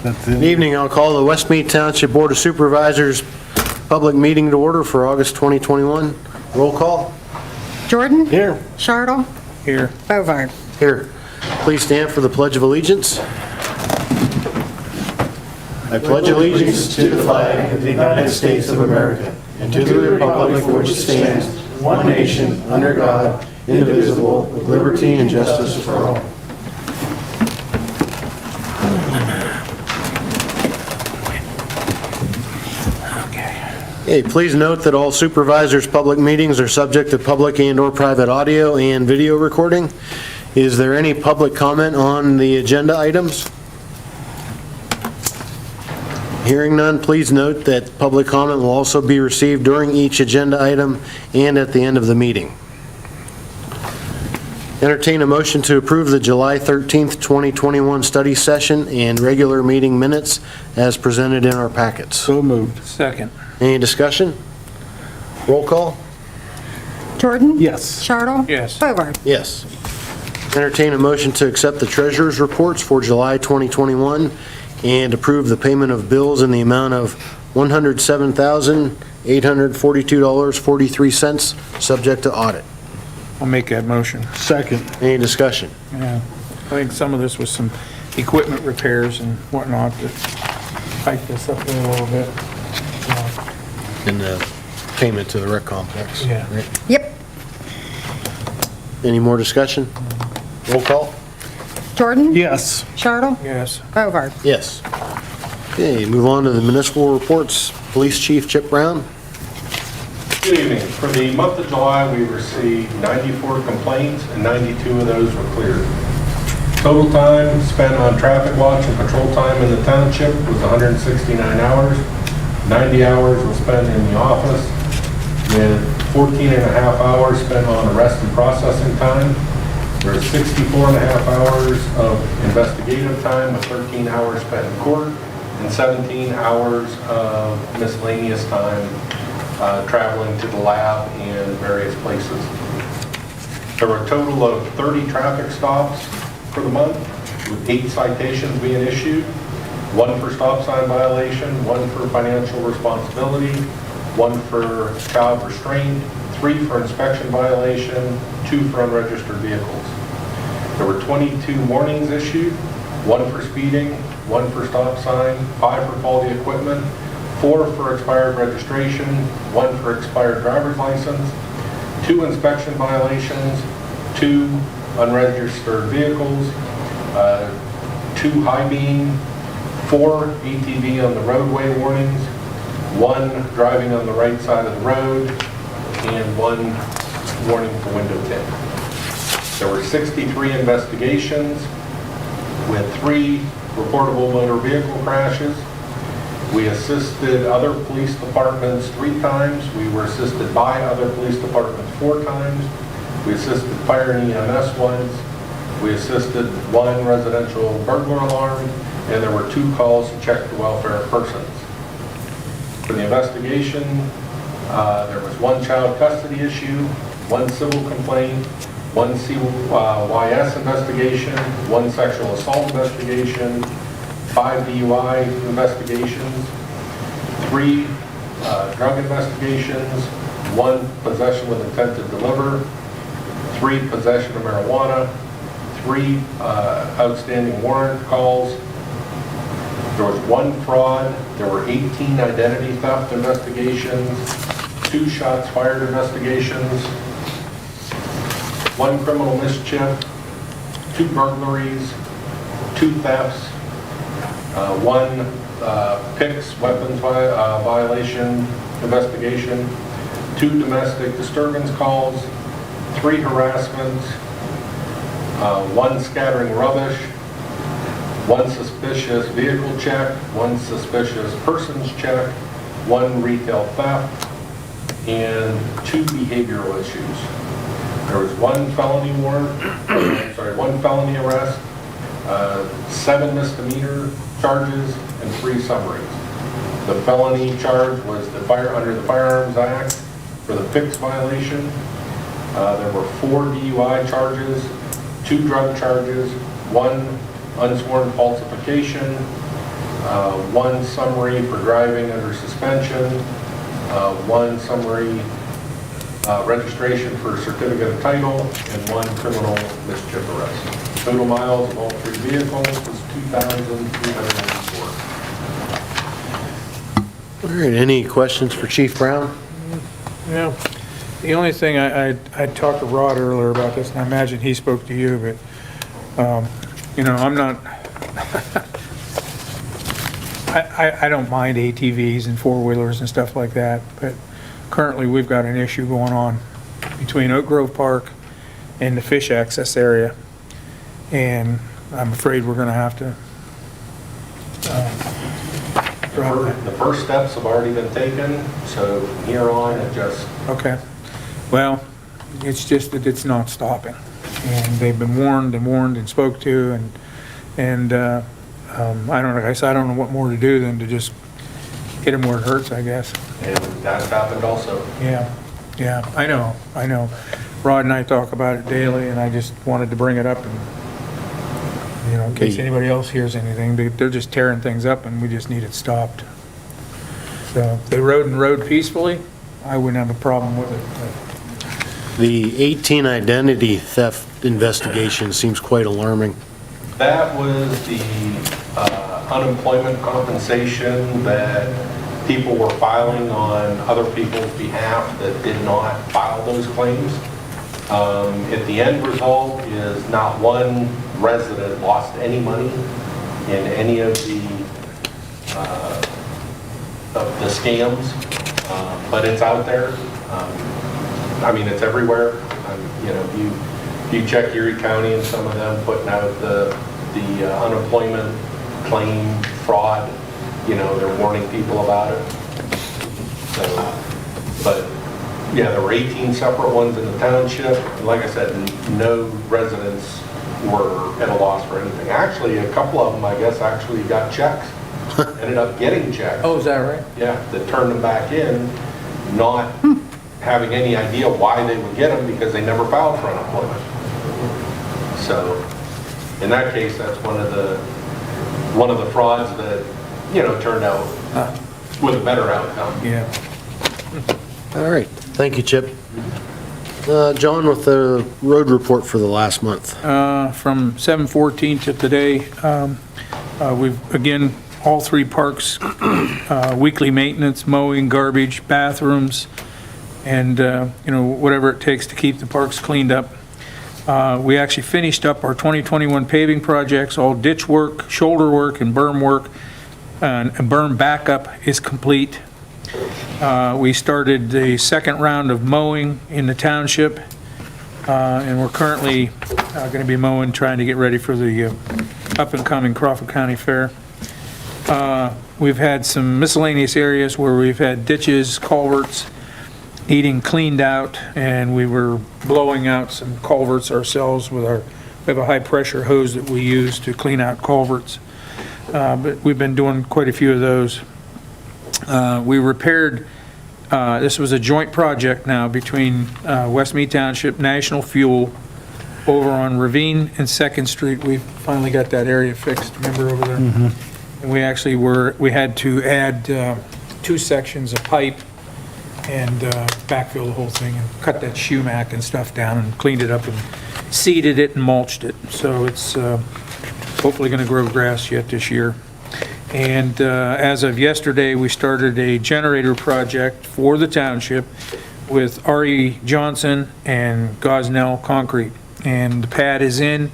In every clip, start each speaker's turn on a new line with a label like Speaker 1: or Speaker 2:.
Speaker 1: Good evening. I'll call the West Mead Township Board of Supervisors public meeting to order for August 2021. Roll call.
Speaker 2: Jordan?
Speaker 1: Here.
Speaker 2: Chartle?
Speaker 1: Here.
Speaker 2: Bovard?
Speaker 1: Here. Please stand for the Pledge of Allegiance. I pledge allegiance to the flag of the United States of America and to the republic for which it stands, one nation, under God, indivisible, with liberty and justice for all. Okay, please note that all supervisors' public meetings are subject to public and/or private audio and video recording. Is there any public comment on the agenda items? Hearing none, please note that public comment will also be received during each agenda item and at the end of the meeting. Entertain a motion to approve the July 13th, 2021 study session and regular meeting minutes as presented in our packets.
Speaker 3: So moved.
Speaker 4: Second.
Speaker 1: Any discussion? Roll call?
Speaker 2: Jordan?
Speaker 3: Yes.
Speaker 2: Chartle?
Speaker 4: Yes.
Speaker 2: Bovard?
Speaker 1: Yes. Entertain a motion to accept the treasurer's reports for July 2021 and approve the payment of bills in the amount of $107,842.43, subject to audit.
Speaker 4: I'll make that motion.
Speaker 3: Second.
Speaker 1: Any discussion?
Speaker 4: Yeah. I think some of this was some equipment repairs and whatnot to tighten this up a little bit.
Speaker 1: And the payment to the rec complex.
Speaker 4: Yeah.
Speaker 1: Right?
Speaker 2: Yep.
Speaker 1: Any more discussion? Roll call?
Speaker 2: Jordan?
Speaker 3: Yes.
Speaker 2: Chartle?
Speaker 4: Yes.
Speaker 2: Bovard?
Speaker 1: Yes. Okay, move on to the municipal reports. Police Chief Chip Brown.
Speaker 5: Good evening. For the month of July, we received 94 complaints and 92 of those were cleared. Total time spent on traffic watch and patrol time in the township was 169 hours. 90 hours was spent in the office, with 14 and a half hours spent on arrest and processing time. There are 64 and a half hours of investigative time, with 13 hours spent in court, and 17 hours of miscellaneous time traveling to the lab and various places. There were a total of 30 traffic stops for the month, with 8 citations being issued, 1 for stop sign violation, 1 for financial responsibility, 1 for child restraint, 3 for inspection violation, 2 for unregistered vehicles. There were 22 warnings issued, 1 for speeding, 1 for stop sign, 5 for faulty equipment, 4 for expired registration, 1 for expired driver's license, 2 inspection violations, 2 unregistered vehicles, 2 high beam, 4 ATV on the roadway warnings, 1 driving on the right side of the road, and 1 warning for window tint. There were 63 investigations with 3 reportable motor vehicle crashes. We assisted other police departments 3 times. We were assisted by other police departments 4 times. We assisted fire and EMS once. We assisted 1 residential burglar alarm, and there were 2 calls to check the welfare of persons. For the investigation, there was 1 child custody issue, 1 civil complaint, 1 CYS investigation, 1 sexual assault investigation, 5 DUI investigations, 3 drug investigations, 1 possession with intent to deliver, 3 possession of marijuana, 3 outstanding warrant calls. There was 1 fraud. There were 18 identity theft investigations, 2 shots fired investigations, 1 criminal mischief, 2 burglaries, 2 thefts, 1 PICS weapons violation investigation, 2 domestic disturbance calls, 3 harassments, 1 scattering rubbish, 1 suspicious vehicle check, 1 suspicious persons check, 1 retail theft, and 2 behavioral issues. There was 1 felony warrant, 1 felony arrest, 7 misdemeanor charges, and 3 summaries. The felony charge was under the Firearms Act for the PICS violation. There were 4 DUI charges, 2 drug charges, 1 unsworn falsification, 1 summary for driving under suspension, 1 summary registration for certificate of title, and 1 criminal mischief arrest. Total miles of all 3 vehicles was 2,384.
Speaker 1: All right, any questions for Chief Brown?
Speaker 4: Yeah, the only thing, I talked to Rod earlier about this, and I imagine he spoke to you, but, you know, I'm not, I don't mind ATVs and four-wheelers and stuff like that, but currently we've got an issue going on between Oak Grove Park and the fish access area, and I'm afraid we're gonna have to drop that.
Speaker 5: The first steps have already been taken, so from here on, it just,
Speaker 4: Okay, well, it's just that it's not stopping, and they've been warned and spoke to, and I don't know, I don't know what more to do than to just hit them where it hurts, I guess.
Speaker 5: and that's happened also.
Speaker 4: Yeah, I know. Rod and I talk about it daily, and I just wanted to bring it up, and, you know, in case anybody else hears anything, they're just tearing things up, and we just need it stopped. So, if they rode peacefully, I wouldn't have a problem with it, but.
Speaker 1: The 18 identity theft investigation seems quite alarming.
Speaker 5: That was the unemployment compensation that people were filing on other people's behalf that did not file those claims. At the end result is not one resident lost any money in any of the scams, but it's out there. I mean, it's everywhere. You know, you check Erie County and some of them putting out the unemployment claim fraud, you know, they're warning people about it. So, but yeah, there were 18 separate ones in the township. Like I said, no residents were at a loss for anything. Actually, a couple of them, I guess, actually got checks, ended up getting checks.
Speaker 4: Oh, is that right?
Speaker 5: Yeah, that turned them back in, not having any idea why they would get them because they never filed for unemployment. So, in that case, that's one of the frauds that, you know, turned out with a better outcome.
Speaker 4: Yeah.
Speaker 1: All right, thank you, Chip. John, with the road report for the last month.
Speaker 4: From 7/14 to today, we've, again, all 3 parks, weekly maintenance, mowing, garbage, bathrooms, and, you know, whatever it takes to keep the parks cleaned up. We actually finished up our 2021 paving projects, all ditch work, shoulder work, and berm work, and berm backup is complete. We started the second round of mowing in the township, and we're currently going to be mowing, trying to get ready for the up-and-coming Crawford County Fair. We've had some miscellaneous areas where we've had ditches, culverts needing cleaned out, and we were blowing out some culverts ourselves with we have a high-pressure hose that we use to clean out culverts. But we've been doing quite a few of those. We repaired, this was a joint project now between West Mead Township, National Fuel, over on Ravine and 2nd Street. We finally got that area fixed, remember over there? Mm-hmm. And we actually we had to add 2 sections of pipe and backfill the whole thing and cut that sumac and stuff down and cleaned it up and seeded it and mulched it. So it's hopefully going to grow grass yet this year. And as of yesterday, we started a generator project for the township with R.E. Johnson and Gosnell Concrete. And the pad is in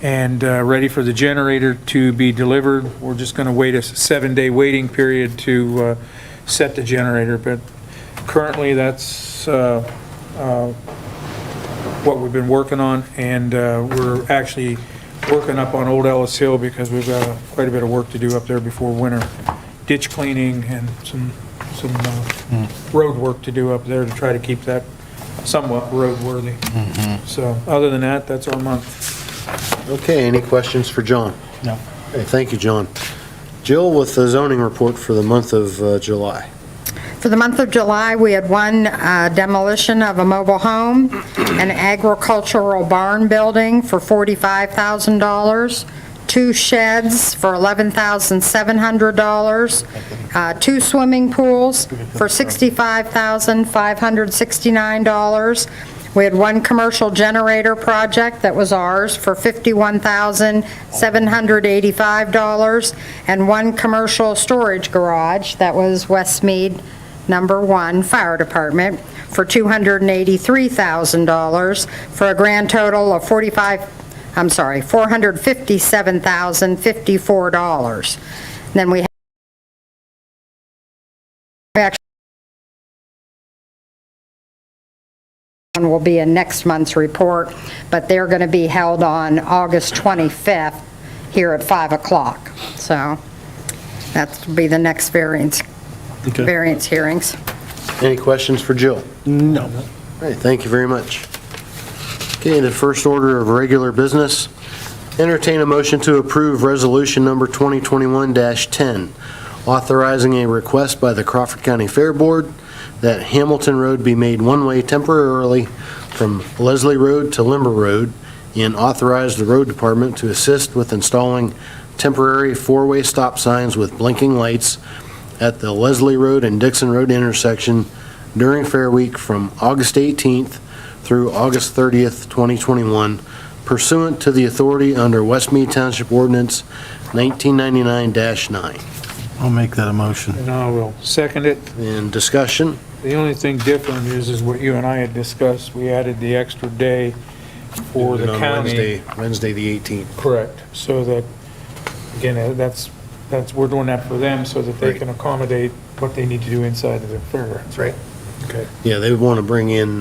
Speaker 4: and ready for the generator to be delivered. We're just going to wait a 7-day waiting period to set the generator. But currently, that's what we've been working on. And we're actually working up on Old Ellis Hill because we've got quite a bit of work to do up there before winter. Ditch cleaning and some road work to do up there to try to keep that somewhat roadworthy. So other than that, that's our month.
Speaker 1: Okay, any questions for John?
Speaker 4: No.
Speaker 1: Okay, thank you, John. Jill, with the zoning report for the month of July.
Speaker 2: For the month of July, we had 1 demolition of a mobile home, an agricultural barn building for $45,000, 2 sheds for $11,700, 2 swimming pools for $65,569. We had 1 commercial generator project that was ours for $51,785, and 1 commercial storage garage that was West Mead Number 1 Fire Department for $283,000, for a grand total of $457,054. Then we actually will be in next month's report, but they're going to be held on August 25th here at 5 o'clock. So that'll be the next variance hearings.
Speaker 1: Any questions for Jill?
Speaker 3: No.
Speaker 1: All right, thank you very much. Okay, the first order of regular business, entertain a motion to approve resolution number 2021-10, authorizing a request by the Crawford County Fair Board that Hamilton Road be made one-way temporarily from Leslie Road to Limber Road, and authorize the road department to assist with installing temporary 4-way stop signs with blinking lights at the Leslie Road and Dixon Road intersection during Fair Week from August 18th through August 30th, 2021, pursuant to the authority under West Mead Township Ordinance 1999-9.
Speaker 3: I'll make that a motion.
Speaker 4: And I will second it.
Speaker 1: And discussion?
Speaker 4: The only thing different is what you and I had discussed. We added the extra day for the
Speaker 1: On
Speaker 4: county.
Speaker 1: Wednesday, the 18th.
Speaker 4: Correct. So that, again, that's, we're doing that for them so that they
Speaker 1: Right.
Speaker 4: can accommodate what they need to do inside of their fair.
Speaker 1: Right.
Speaker 4: Okay.
Speaker 1: Yeah, they want to bring in,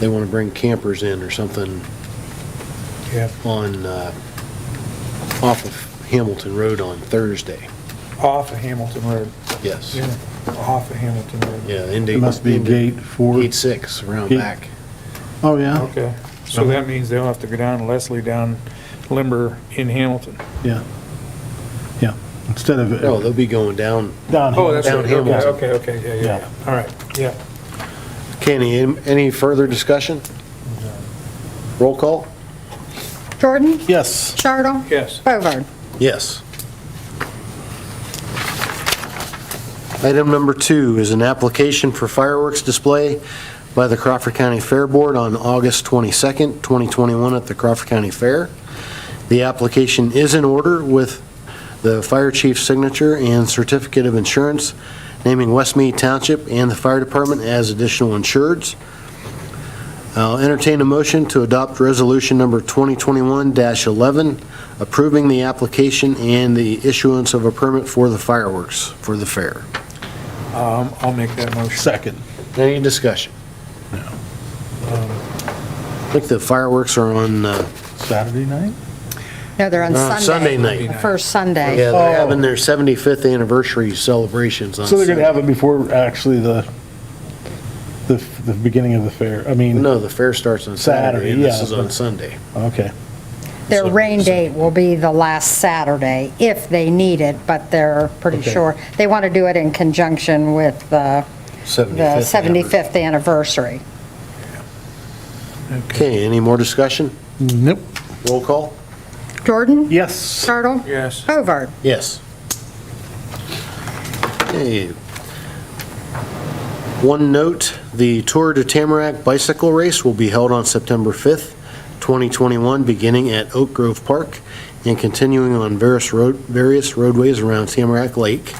Speaker 1: they want to bring campers in or something
Speaker 4: Yeah.
Speaker 1: on, off of Hamilton Road on Thursday.
Speaker 4: Off of Hamilton Road.
Speaker 1: Yes.
Speaker 4: Yeah, off of Hamilton Road.
Speaker 1: Yeah,
Speaker 3: It must be gate 4.
Speaker 1: Gate 6, around
Speaker 3: Gate-
Speaker 1: back.
Speaker 3: Oh, yeah?
Speaker 4: Okay. So that means they'll have to go down Leslie, down Limber in Hamilton.
Speaker 3: Yeah. Yeah. Instead of
Speaker 1: No, they'll be going down.
Speaker 3: down
Speaker 4: Oh,
Speaker 3: here.
Speaker 4: that's
Speaker 1: Down
Speaker 4: right.
Speaker 1: Hamilton.
Speaker 4: Okay, yeah.
Speaker 3: Yeah.
Speaker 4: All right, yeah.
Speaker 1: Kenny, any further discussion? Roll call?
Speaker 2: Jordan?
Speaker 3: Yes.
Speaker 2: Chartle?
Speaker 4: Yes.
Speaker 2: Bovard?
Speaker 1: Yes. Item number 2 is an application for fireworks display by the Crawford County Fair Board on August 22nd, 2021 at the Crawford County Fair. The application is in order with the fire chief's signature and certificate of insurance, naming West Mead Township and the fire department as additional insureds. I'll entertain a motion to adopt resolution number 2021-11, approving the application and the issuance of a permit for the fireworks for the fair.
Speaker 4: I'll make that motion.
Speaker 3: Second.
Speaker 1: Any discussion?
Speaker 3: No.
Speaker 1: I think the fireworks are on,
Speaker 3: Saturday night?
Speaker 2: No, they're on Sunday.
Speaker 1: Sunday night.
Speaker 2: The first Sunday.
Speaker 1: Yeah, they're
Speaker 3: Oh.
Speaker 1: having their 75th anniversary celebrations on
Speaker 3: So they're going to
Speaker 1: Sunday.
Speaker 3: have it before actually the beginning of the fair? I mean,
Speaker 1: No, the fair starts on Saturday, and this
Speaker 3: yeah,
Speaker 1: is on
Speaker 3: but-
Speaker 1: Sunday.
Speaker 3: okay.
Speaker 2: Their
Speaker 1: So-
Speaker 2: rain date will be the last Saturday, if they need it, but they're pretty
Speaker 3: Okay.
Speaker 2: sure. They want to do it in conjunction with the 75th anniversary.
Speaker 1: Okay, any more discussion?
Speaker 3: Nope.
Speaker 1: Roll call?
Speaker 2: Jordan?
Speaker 3: Yes.
Speaker 2: Chartle?
Speaker 4: Yes.
Speaker 2: Bovard?
Speaker 1: Yes. Okay. One note, the Tour de Tamarac bicycle race will be held on September 5th, 2021, beginning at Oak Grove Park and continuing on various roadways around Tamarac Lake.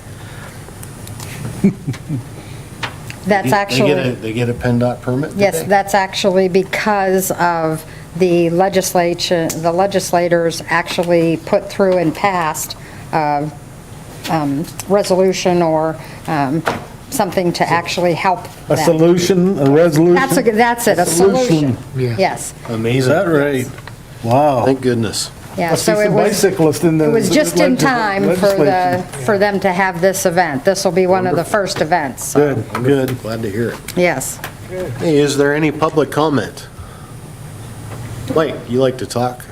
Speaker 2: That's actually,
Speaker 1: They get a PennDOT permit? did
Speaker 2: yes,
Speaker 1: they?
Speaker 2: that's actually because of the legislators actually put through and passed resolution or something to actually help
Speaker 3: A
Speaker 2: them.
Speaker 3: solution, a resolution?
Speaker 2: That's it, a solution. Yes,
Speaker 3: Is
Speaker 1: Amazing.
Speaker 3: that right? Wow.
Speaker 1: Thank goodness.
Speaker 2: yeah,
Speaker 3: I see
Speaker 2: so it
Speaker 3: some
Speaker 2: was,
Speaker 3: bicyclists in the.
Speaker 2: it was just in time
Speaker 3: legislature.
Speaker 2: for them to have this event. This will be one of the first events, so,
Speaker 3: Good, good.
Speaker 1: Glad to hear it.
Speaker 2: yes.
Speaker 1: Hey, is there any public comment? Mike, you like to talk?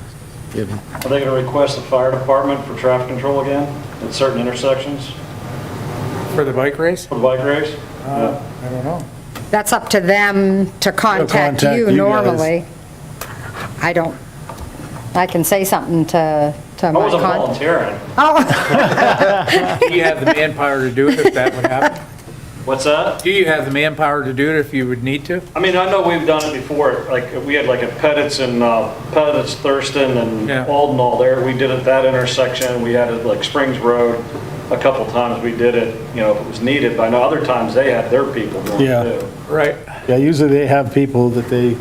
Speaker 6: Are they going to request the fire department for traffic control again at certain intersections
Speaker 4: For the bike race?
Speaker 6: for the bike race?
Speaker 4: I don't know.
Speaker 2: That's up to them to contact
Speaker 3: contact
Speaker 2: you
Speaker 3: you guys.
Speaker 2: normally. I don't, I can say something to
Speaker 6: I
Speaker 2: my
Speaker 6: wasn't
Speaker 2: con.
Speaker 6: volunteering.
Speaker 2: Oh,
Speaker 4: Do you have the manpower to do it if that would happen?
Speaker 6: What's that?
Speaker 4: Do you have the manpower to do it if you would need to?
Speaker 6: I mean, I know we've done it before, like, we had like a Pettit's and, Pettit's, Thurston and
Speaker 4: Yeah.
Speaker 6: Alden all there. We did it that intersection. We had it like Springs Road. A couple times we did it, you know, if it was needed, but I know other times they had their people doing
Speaker 3: Yeah.
Speaker 6: it too.
Speaker 4: Right.
Speaker 3: Yeah, usually they have people that they,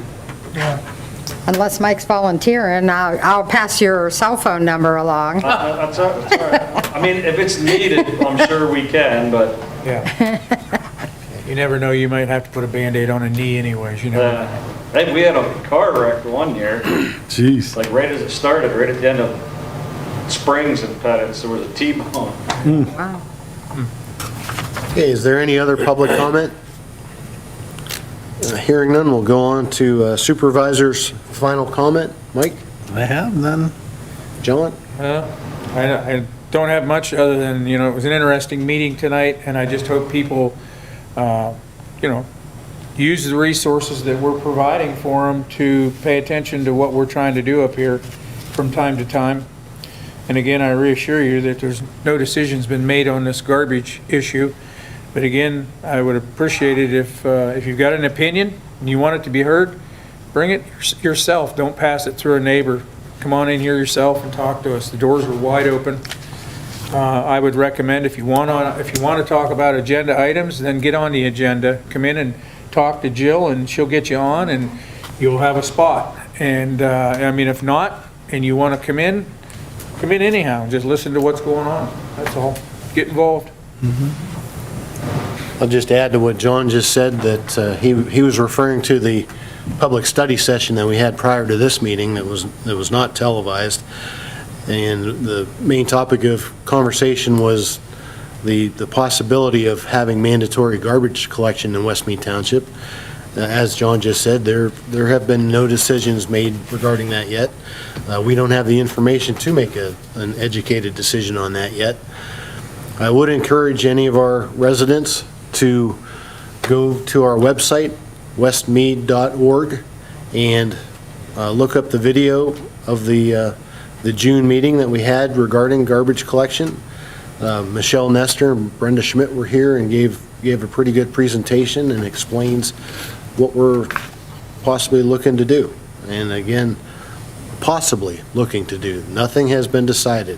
Speaker 2: unless Mike's volunteering, I'll pass your cell phone number along.
Speaker 6: That's all right. I mean, if it's needed, I'm sure we can, but,
Speaker 4: Yeah. You never know, you might have to put a Band-Aid on a knee anyways, you know?
Speaker 6: hey, we had a car wreck one year,
Speaker 3: jeez.
Speaker 6: like right as it started, right at the end of Springs and Pettit's, there was a T-bone.
Speaker 2: Wow.
Speaker 1: Okay, is there any other public comment? Hearing none, we'll go on to Supervisor's final comment. Mike?
Speaker 3: I have none.
Speaker 1: John?
Speaker 4: I don't have much other than, you know, it was an interesting meeting tonight, and I just hope people, use the resources that we're providing for them to pay attention to what we're trying to do up here from time to time. And again, I reassure you that there's no decision's been made on this garbage issue. But again, I would appreciate it if you've got an opinion and you want it to be heard, bring it yourself. Don't pass it through a neighbor. Come on in here yourself and talk to us. The doors are wide open. I would recommend if you want to talk about agenda items, then get on the agenda. Come in and talk to Jill, and she'll get you on, and you'll have a spot. And I mean, if not, and you want to come in anyhow. Just listen to what's going on. That's all. Get involved.
Speaker 1: I'll just add to what John just said, that he was referring to the public study session that we had prior to this meeting that was not televised. And the main topic of conversation was the possibility of having mandatory garbage collection in West Mead Township. As John just said, there have been no decisions made regarding that yet. We don't have the information to make an educated decision on that yet. I would encourage any of our residents to go to our website, westmead.org, and look up the video of the June meeting that we had regarding garbage collection. Michelle Nestor and Brenda Schmidt were here and gave a pretty good presentation and explains what we're possibly looking to do. And again, possibly looking to do. Nothing has been decided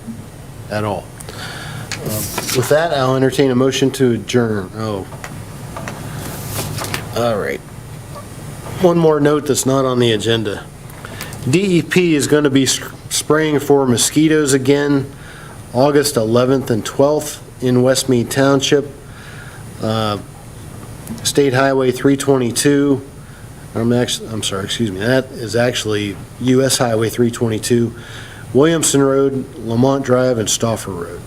Speaker 1: at all. With that, I'll entertain a motion to adjourn. Oh. All right. One more note that's not on the agenda. DEP is going to be spraying for mosquitoes again August 11th and 12th in West Mead Township. State Highway 322, that is actually US Highway 322, Williamson Road, Lamont Drive, and Stauffer Road.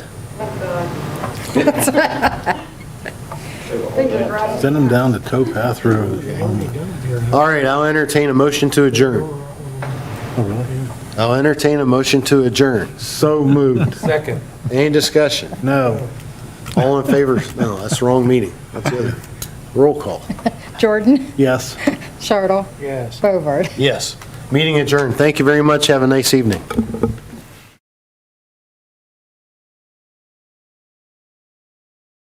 Speaker 3: Send them down to Towpath Road.
Speaker 1: All right, I'll entertain a motion to adjourn.
Speaker 3: Oh, really?
Speaker 1: I'll entertain a motion to adjourn.
Speaker 3: So moved.
Speaker 4: Second.
Speaker 1: Any discussion?
Speaker 3: No.
Speaker 1: All in favor? No, that's the wrong meeting. That's the other. Roll call.
Speaker 2: Jordan,
Speaker 3: Yes.
Speaker 2: Chartle,
Speaker 4: Yes.
Speaker 2: Bovard.
Speaker 1: Yes. Meeting adjourned. Thank you very much. Have a nice evening.